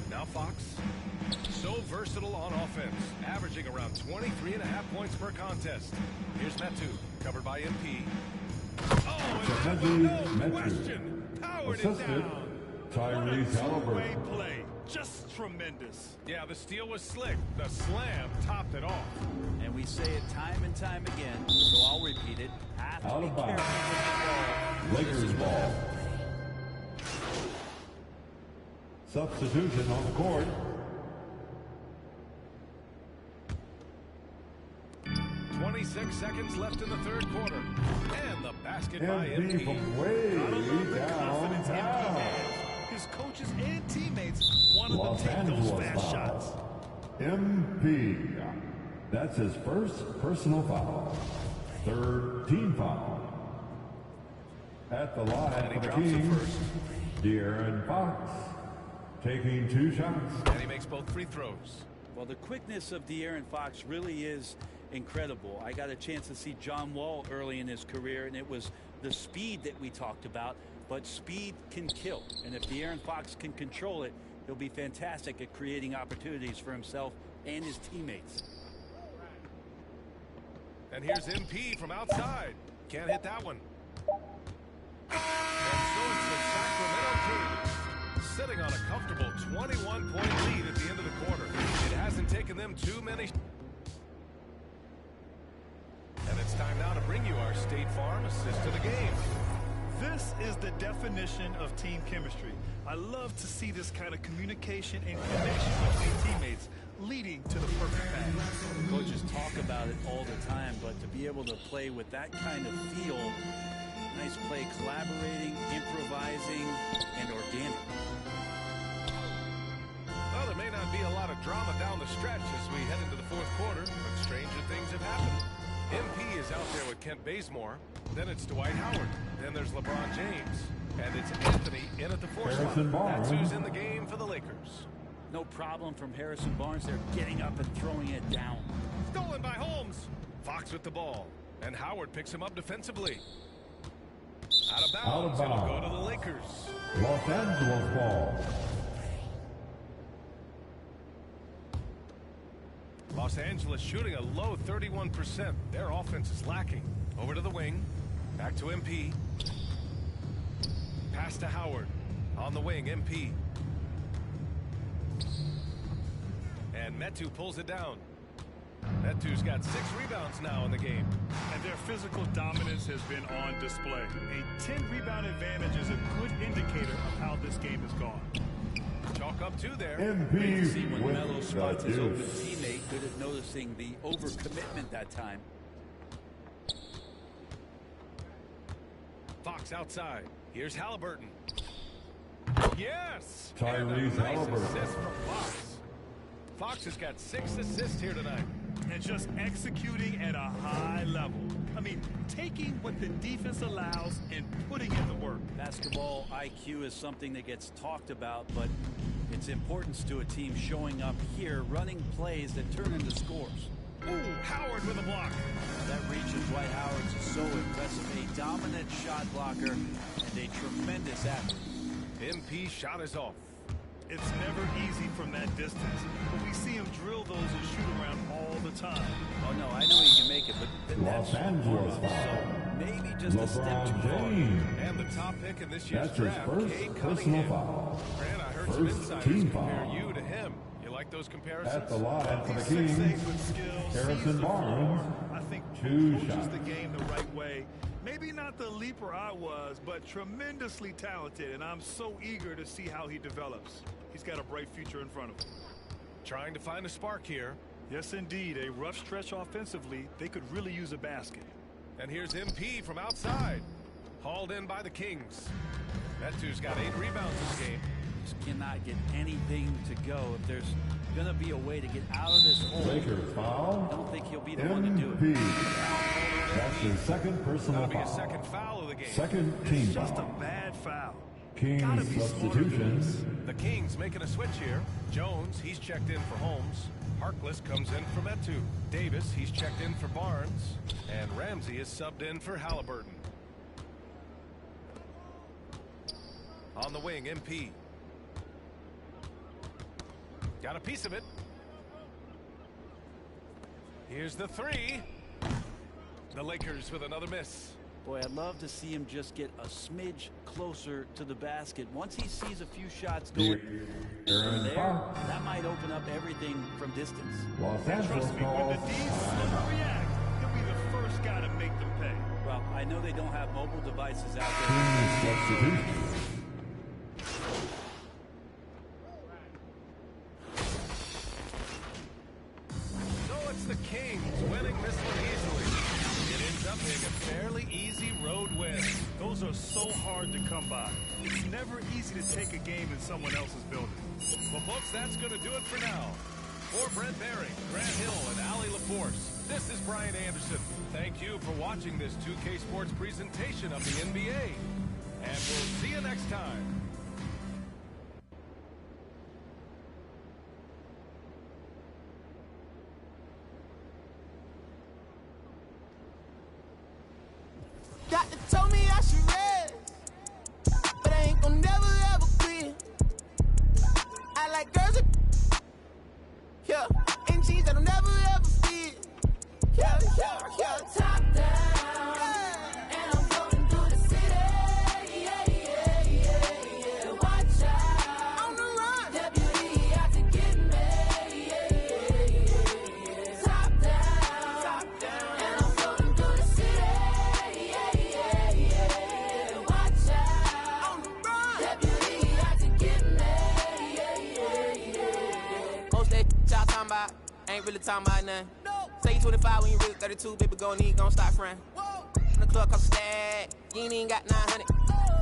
M: Now Fox. So versatile on offense, averaging around 23.5 points per contest. Here's Metu, covered by MP. Oh, and no question, powered it down.
B: Tyrese Halliburton.
O: Play, just tremendous.
M: Yeah, the steal was slick. The slam topped it off.
E: And we say it time and time again, so I'll repeat it. Have to
B: Out
E: be
B: of
E: careful
B: bounds.
E: with the ball.
B: Lakers ball. Substitution on the court.
M: 26 seconds left in the third quarter. And the basket by
B: MP
M: MP.
B: from way downtown.
O: His coaches and teammates wanted
B: Los
O: to take those
B: Angeles
O: fast shots.
B: foul. MP. That's his first personal foul. Third team foul. At the line for the Kings, De'Aaron Fox taking 2 shots.
M: And he makes both free throws.
E: Well, the quickness of De'Aaron Fox really is incredible. I got a chance to see John Wall early in his career, and it was the speed that we talked about, but speed can kill. And if De'Aaron Fox can control it, he'll be fantastic at creating opportunities for himself and his teammates.
M: And here's MP from outside. Can't hit that one. And so it's the Sacramento Kings sitting on a comfortable 21-point lead at the end of the quarter. It hasn't taken them too many. And it's time now to bring you our State Farm assist of the game.
O: This is the definition of team chemistry. I love to see this kind of communication and connection between teammates leading to the perfect pass.
E: Coaches talk about it all the time, but to be able to play with that kind of feel, nice play, collaborating, improvising, and organic.
M: Well, there may not be a lot of drama down the stretch as we head into the fourth quarter, but stranger things have happened. MP is out there with Kent Bazemore. Then it's Dwight Howard. Then there's LeBron James. And it's Anthony in at the 4 spot.
B: Harrison Barnes.
M: That's who's in the game for the Lakers.
E: No problem from Harrison Barnes. They're getting up and throwing it down.
M: Stolen by Holmes. Fox with the ball. And Howard picks him up defensively. Out of bounds. It'll go to the Lakers.
B: Los Angeles ball.
M: Los Angeles shooting a low 31%. Their offense is lacking. Over to the wing. Back to MP. Pass to Howard. On the wing, MP. And Metu pulls it down. Metu's got 6 rebounds now in the game.
O: And their physical dominance has been on display. A 10-rebound advantage is a good indicator of how this game has gone.
M: Chalk up 2 there.
E: Great to see when
B: with
E: Melo
B: the
E: spots his open
B: deuce.
E: teammate. Good at noticing the overcommitment that time.
M: Fox outside. Here's Halliburton. Yes!
B: Tyrese
M: And a nice
B: Halliburton.
M: assist from Fox. Fox has got 6 assists here tonight.
O: And just executing at a high level. I mean, taking what the defense allows and putting in the work.
E: Basketball IQ is something that gets talked about, but its importance to a team showing up here, running plays that turn into scores.
M: Ooh, Howard with a block.
E: That reach of Dwight Howard's is so impressive. A dominant shot blocker and a tremendous athlete.
M: MP shot is off.
O: It's never easy from that distance, but we see him drill those and shoot around all the time.
E: Oh, no, I know he can make it, but
B: Los Angeles foul.
E: so maybe just a step too
B: LeBron
E: far.
B: James.
M: And the top pick in this year's
B: That's his
M: draft,
B: first
M: Cade
B: personal
M: Cunningham.
B: foul.
M: Grant, I heard
B: First
M: some insiders
B: team
M: compare
B: foul.
M: you to him. You like those comparisons?
B: At the line for the
O: He's
B: Kings,
O: 6'8" with skill, sees
B: Harrison
O: the
B: Barnes.
O: floor. I think
B: 2
O: coaches
B: shots.
O: the game the right way. Maybe not the leaper I was, but tremendously talented, and I'm so eager to see how he develops. He's got a bright future in front of him.
M: Trying to find a spark here.
O: Yes, indeed. A rough stretch offensively. They could really use a basket.
M: And here's MP from outside. Hauled in by the Kings. Metu's got 8 rebounds this game.
E: Just cannot get anything to go. If there's going to be a way to get out of this hole,
B: Lakers foul.
E: I don't think he'll be the one to do
B: MP.
E: it.
B: That's his second personal
M: That'll be a
B: foul.
M: second foul of the game.
B: Second team
O: It's just a
B: foul.
O: bad foul.
B: Kings
O: Gotta be smarter than this.
B: substitutions.
M: The Kings making a switch here. Jones, he's checked in for Holmes. Harkless comes in for Metu. Davis, he's checked in for Barnes. And Ramsey is subbed in for Halliburton. On the wing, MP. Got a piece of it. Here's the 3. The Lakers with another miss.
E: Boy, I'd love to see him just get a smidge closer to the basket. Once he sees a few shots going there, that might open up everything from distance.
B: Los Angeles
O: Trust me, when
B: calls
O: the D's overreact, he'll be the first guy to make them pay.
E: Well, I know they don't have mobile devices out
B: Kings
E: there.
B: substitutions.
M: So it's the Kings winning this one easily. It ends up being a fairly easy road win.
O: Those are so hard to come by. It's never easy to take a game in someone else's building.
M: Well, folks, that's going to do it for now. For Brent Baring, Grant Hill, and Allie LaForce, this is Brian Anderson. Thank you for watching this 2K Sports presentation of the NBA. And we'll see you next time.
I: Doctor told me I should rest, but I ain't gon' never ever quit. I like girls that, yeah, and jeans that'll never ever fit. Yeah, yeah, yeah, top down, and I'm floating through the city. Yeah, yeah, yeah, yeah. Watch out, on the run, deputy out to get me. Yeah, yeah, yeah, yeah. Top down, and I'm floating through the city. Y'all talking about, ain't really talking about nothing. No. Say you 25 when you really 32, baby, gon' stop frontin'. In the club cost a stack, you ain't even got 900.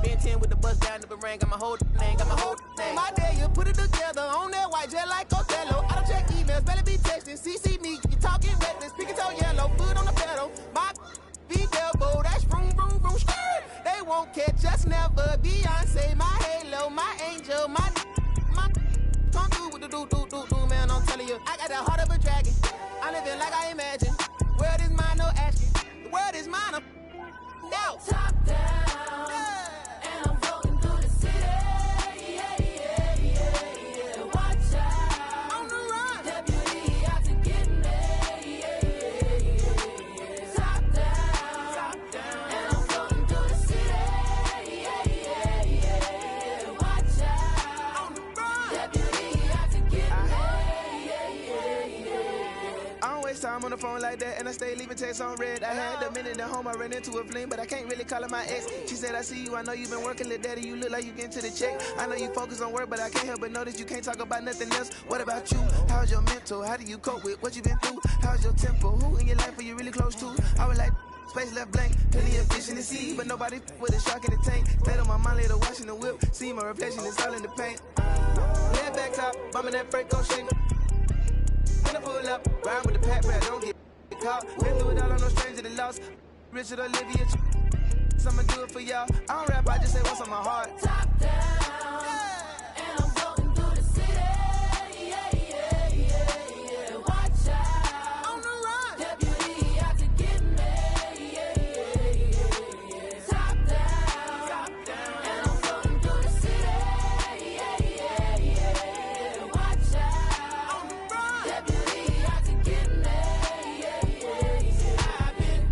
I: Been 10 with the bus down the ring, got my whole thing, My day, you put it together on that white jet like Othello. I don't check emails, better be texting. CC me, you talking reckless, pick it toe yellow, foot on the pedal. My be elbow, that's vroom, vroom, vroom, skirt. They won't catch us, never Beyonce, my halo, my angel, my come through with the do, man, I'm telling you. I got the heart of a dragon. I live it like I imagine. World is mine, no asking. The world is mine, now.
K: Top down, and I'm floating through the city. Yeah, yeah, yeah, yeah. Watch out,
I: on the run.
K: deputy out to get me. Yeah, yeah, yeah, yeah. Top down, and I'm floating through the city. Yeah, yeah, yeah, yeah. Watch out,
I: On the run.
K: deputy out to get me. Yeah, yeah, yeah.
I: I don't waste time on the phone like that, and I stay leaving texts on red. I had a minute at home, I ran into a fling, but I can't really call her my ex. She said, I see you, I know you've been working, little daddy, you look like you getting to the check. I know you focus on work, but I can't help but notice you can't talk about nothing else. What about you? How's your mental? How do you cope with what you been through? How's your tempo? Who in your life are you really close to? I was like, space left blank, plenty of fish in the sea, but nobody with a shark in the tank. Stayed on my mind later, washing the whip, see my reflection, it's all in the paint. Head back top, bumming that freight go shake. When I pull up, ride with the pack, but I don't get caught. Been through it all, I'm no stranger to loss. Richard Olivia, I'ma do it for y'all. I don't rap, I just say what's on my heart.
K: Top down, and I'm floating through the city. Yeah, yeah, yeah, yeah. Watch out,
I: On the run.
K: deputy out to get me. Yeah, yeah, yeah, yeah. Top down, and I'm floating through the city. Yeah, yeah, yeah, yeah. Watch out,
I: On the run.
K: deputy out to get me. Yeah, yeah, yeah. I've been,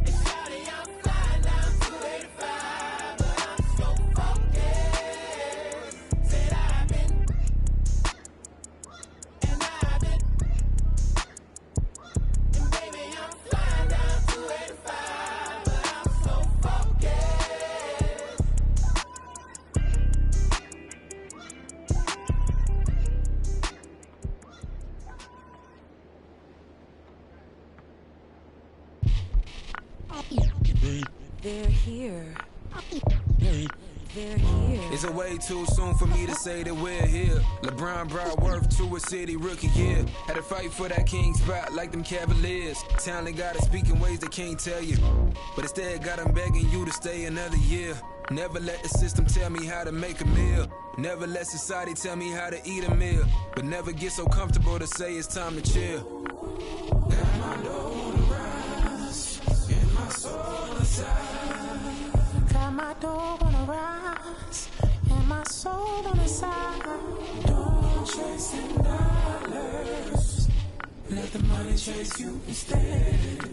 K: and shawty, I'm flying down 285, but I'm so focused. Said I've been, and baby, I'm flying down 285, but I'm so focused.
P: They're here. They're here.
Q: It's a way too soon for me to say that we're here. LeBron brought worth to a city rookie year. Had to fight for that king spot like them Cavaliers. Talent gotta speak in ways they can't tell you, but instead got them begging you to stay another year. Never let the system tell me how to make a meal. Never let society tell me how to eat a meal. But never get so comfortable to say it's time to chill. Got my dough on the rise, and my soul on the side.
K: Got my dough on the rise, and my soul on the side.
Q: Don't chasing dollars. Let the money chase you instead.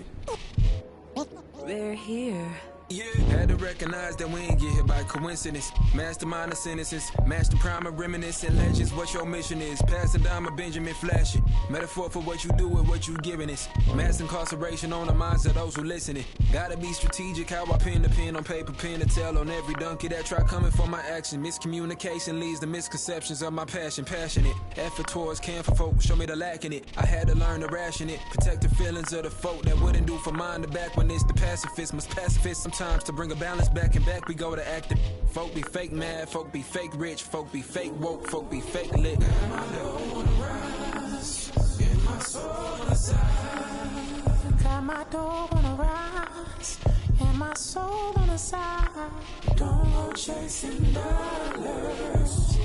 P: They're here.
Q: Yeah, had to recognize that we ain't get hit by coincidence. Mastermind of sentences, master prime of reminiscent legends. What your mission is, passing down a Benjamin flashing. Metaphor for what you do and what you giving us. Mass incarceration on the minds of those who listening. Gotta be strategic how I pen the pen on paper, pen to tell on every donkey that try coming for my action. Miscommunication leads to misconceptions of my passion. Passionate, effort towards care for folk, show me the lack in it. I had to learn to ration it, protect the feelings of the folk that wouldn't do for mine to back when it's the pacifist. Must pacifist sometimes to bring a balance back and back we go to acting. Folk be fake mad, folk be fake rich, folk be fake woke, folk be fake lit. Got my dough on the rise, and my soul on the side.
K: Got my dough on the rise, and my soul on the side.
Q: Don't go chasing dollars.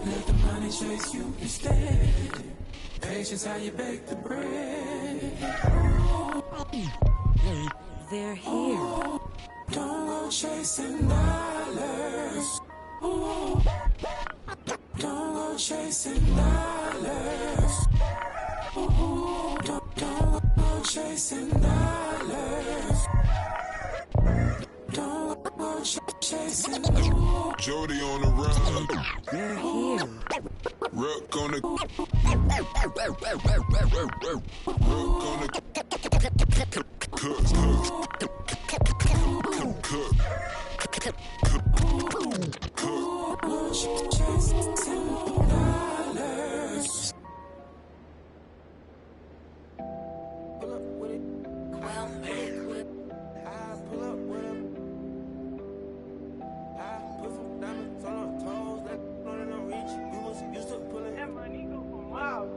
Q: Let the money chase you instead. Patience how you bake the bread.
P: They're here.
Q: Don't go chasing dollars. Don't go chasing dollars. Don't go chasing dollars. Don't go chasing dollars.
R: Jody on the run.
P: They're here.
R: Rook on the. Rook on the.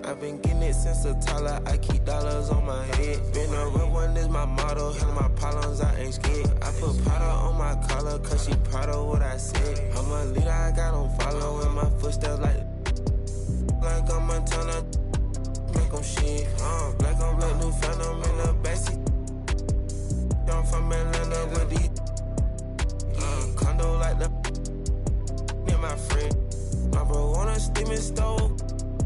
I: I've been getting it since a toddler. I keep dollars on my head. Been a real one is my motto. Hell, my problems, I ain't scared. I put powder on my collar, cause she proud of what I said. I'm a leader, I got on follow in my footsteps like I'm a Montana. Make them shit. Black on black, new phantom in the backseat. I'm from Atlanta with these. Condo like the. Near my friend. My bro on a steaming stove.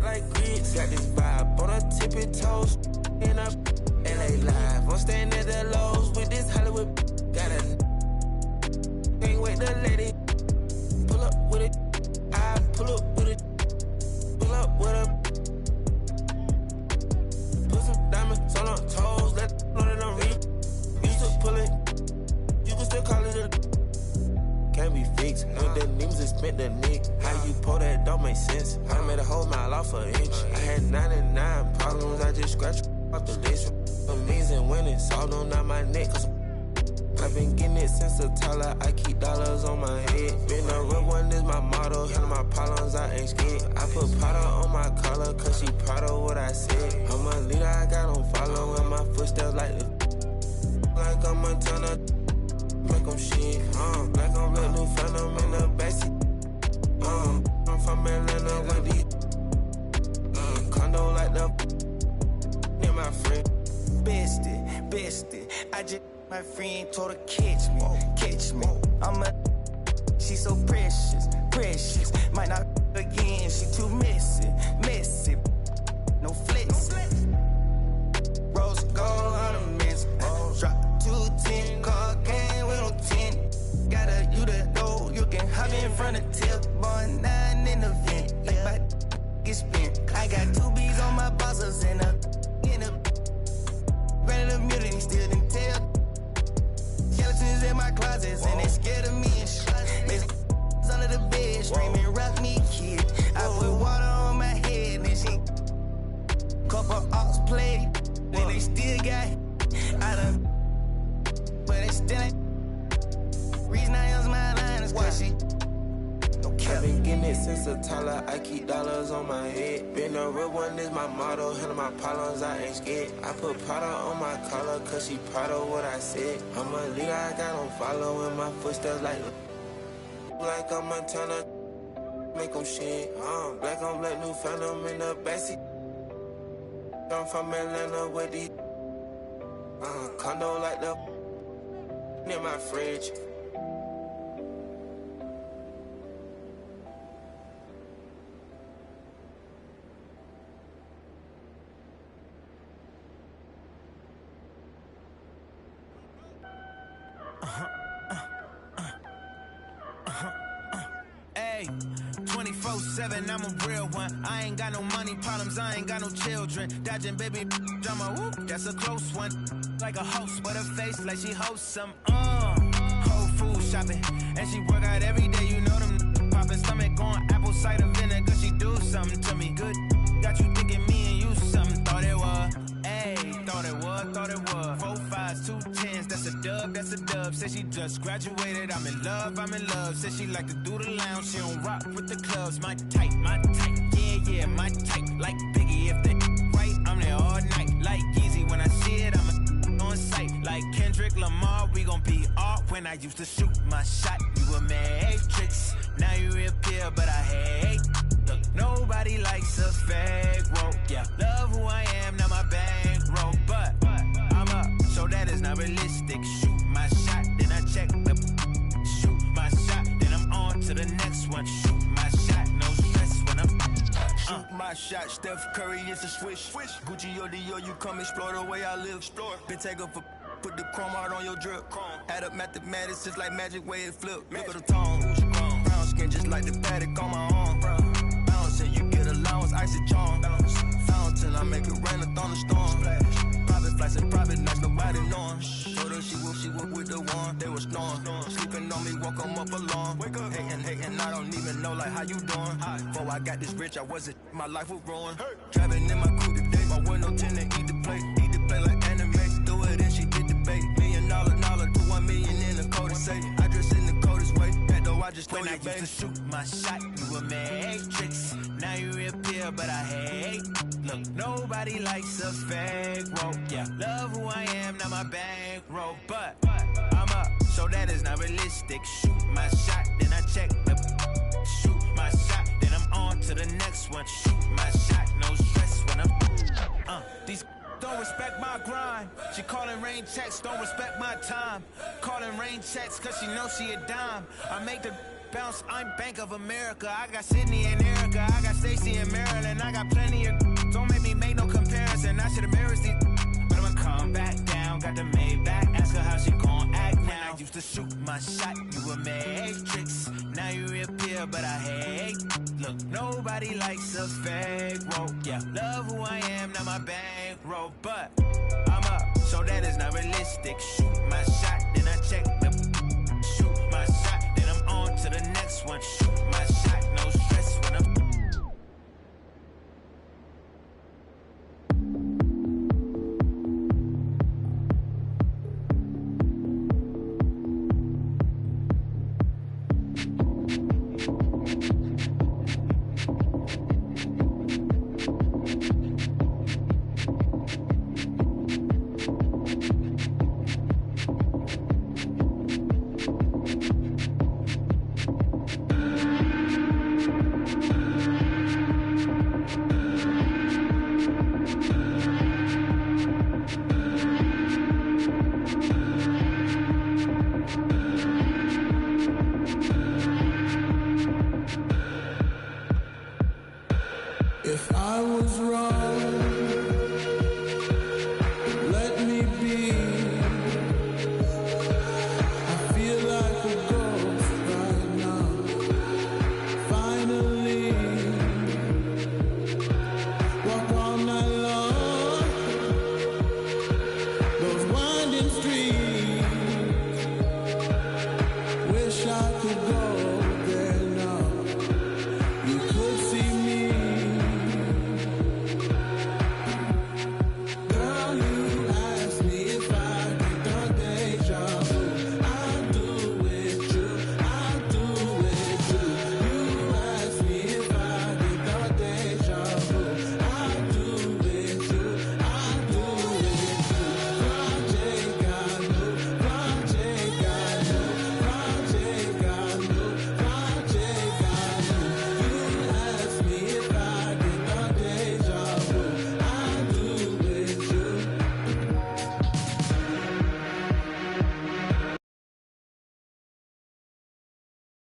I: Like grits. Got this vibe on a tippy toes. In a LA live. I'm staying at the Lowe's with this Hollywood. Got a. Can't wait to let it. Pull up with it. I pull up with it. Pull up with a. Put some diamonds on her toes. Let know that I'm real. Used to pull it. You can still call it a. Can't be fixed. With the names and spent the nick. How you pull that don't make sense. I made a whole mile off an inch. I had 99 problems. I just scratched off the list. Amazing winning. Salt on out my neck. Cause I've been getting it since a toddler. I keep dollars on my head. Been a real one is my motto. Hell, my problems, I ain't scared. I put powder on my collar, cause she proud of what I said. I'm a leader, I got on follow in my footsteps like the. Like I'm a Montana. Make them shit. Black on black, new phantom in the backseat. I'm from Atlanta with these. Condo like the. Near my friend.
S: Bestie. I just. My friend told her catch me. I'm a, she so precious. Might not again, she too messy. No flex. Rose gold ornaments. Drop 210, car game with no 10. Gotta you to know you can hop in front of tip. Boy, 9 in the vent. Like my get spent. I got 2 B's on my bosses in a granted immunity still didn't tell. Skeletons in my closets and they scared of me and shit. They under the bed screaming, rock me, kid. I put water on my head and she couple ox played. Then they still got I done, but they still ain't. Reason I use my line is cause she.
I: I've been getting it since a toddler. I keep dollars on my head. Been a real one is my motto. Hell, my problems, I ain't scared. I put powder on my collar, cause she proud of what I said. I'm a leader, I got on follow in my footsteps like I'm Montana. Make them shit. Black on black, new phantom in the backseat. I'm from Atlanta with these. Condo like the. Near my fridge.
S: Hey, 24/7, I'm a real one. I ain't got no money problems, I ain't got no children. Dodging baby drama, whoop, that's a close one. Like a host, but her face like she hosts some. Whole food shopping, and she work out every day. You know them popping stomach on apple cider vinegar. She do something to me good. Got you thinking me and you something. Thought it was. Ayy, thought it was. 4 5s, 2 10s, that's a dub. Said she just graduated, I'm in love. Said she like to do the lounge, she don't rock with the clubs. My type, yeah, my type. Like Biggie, if they right, I'm there all night. Like Yeezy, when I see it, I'm on sight. Like Kendrick Lamar, we gon' be art. When I used to shoot my shot, you a matrix. Now you reappear, but I hate. Look, nobody likes a fake rope. Yeah, love who I am, not my bankroll. But I'm up, so that is not realistic. Shoot my shot, then I check the. Shoot my shot, then I'm on to the next one. Shoot my shot, no stress when I'm. Shoot my shot, Steph Curry is a swish. Gucci or Dior, you come explore the way I live. Been taking for. Put the chrome out on your drip. Add up mathematics, just like magic way it flip. Look at the tone. Brown skin just like the paddock on my arm. Bouncing, you get allowance, icy charm. Fountain, I make it rain, a thunderstorm. Private flights and private nights, nobody knowing. Told her she would with the one, they was snoring. Sleeping on me, walk them up along. Hating, I don't even know like how you doing. Before I got this rich, I wasn't, my life was ruined. Driving in my coupe today, my window tinted, eat the plate like anime. Do it and she did debate. $1 million, to 1 million in the code to say. I dress in the coldest way, that though I just when I used to shoot my shot, you a matrix. Now you reappear. reappear, but I hate. Look, nobody likes a fake rope. Yeah, love who I am, not my bankroll. But I'm up, so that is not realistic. Shoot my shot, then I check the. Shoot my shot, then I'm on to the next one. Shoot my shot, no stress when I'm. These don't respect my grind. She calling rain checks, don't respect my time. Calling rain checks, cause she knows she a dime. I make the bounce, I'm Bank of America. I got Sydney and Erica, I got Stacy and Maryland. I got plenty of. Don't make me make no comparison. I should embarrass these. But I'ma come back down. Got the Maybach, ask her how she gon' act now. I used to shoot my shot, you a matrix. Now you reappear, but I hate. Look, nobody likes a fake rope. Yeah, love who I am, not my bankroll. But I'm up, so that is not realistic. Shoot my shot, then I check the. Shoot my shot, then I'm on to the next one. Shoot my shot, no stress when I'm.
K: If I was wrong,